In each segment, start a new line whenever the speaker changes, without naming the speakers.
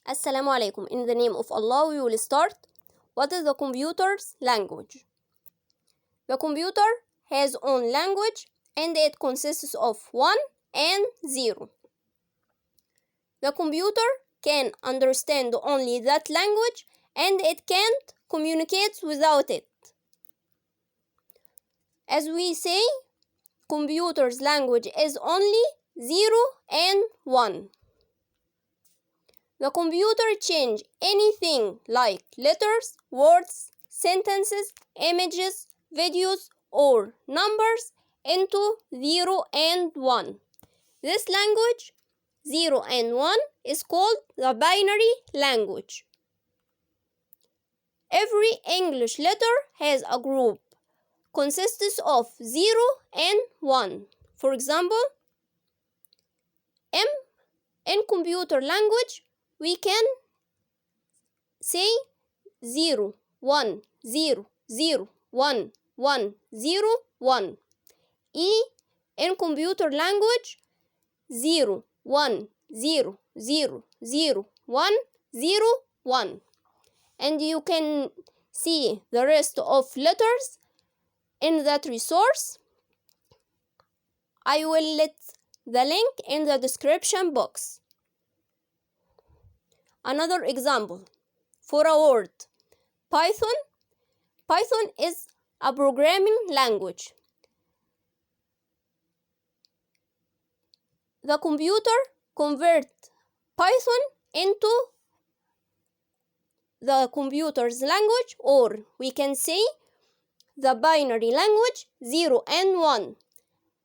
Assalamu alaikum. In the name of Allah, we will start. What is the computer's language? The computer has own language and it consists of 1 and 0. The computer can understand only that language and it can't communicate without it. As we say, computer's language is only 0 and 1. The computer changes anything like letters, words, sentences, images, videos, or numbers into 0 and 1. This language, 0 and 1, is called the binary language. Every English letter has a group consists of 0 and 1. For example, M in computer language, we can say 0, 1, 0, 0, 1, 1, 0, 1. E in computer language 0, 1, 0, 0, 0, 1, 0, 1. And you can see the rest of letters in that resource. I will let the link in the description box. Another example for a word, Python. Python is a programming language. The computer converts Python into the computer's language, or we can say the binary language 0 and 1,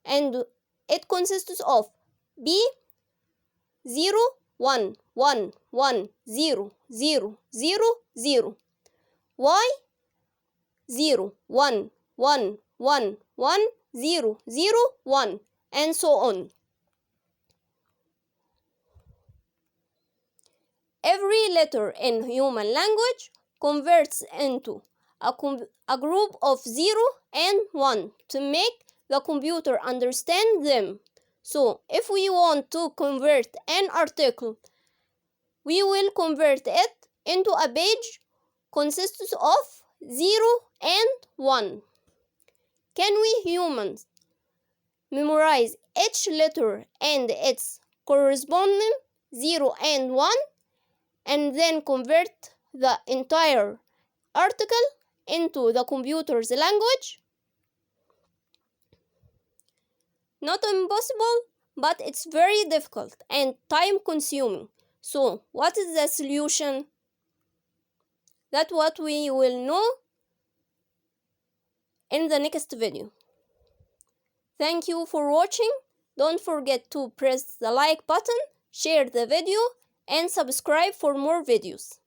and it consists of B 0 1 1 1 0 0 0 0, Y 0 1 1 1 1 0 0 1, and so on. Every letter in human language converts into a group of 0 and 1 to make the computer understand them. So, if we want to convert an article, we will convert it into a page consists of 0 and 1. Can we humans memorize each letter and its corresponding 0 and 1 and then convert the entire article into the computer's language? Not impossible, but it's very difficult and time consuming. So, what is the solution? That's what we will know in the next video. Thank you for watching. Don't forget to press the like button, share the video, and subscribe for more videos.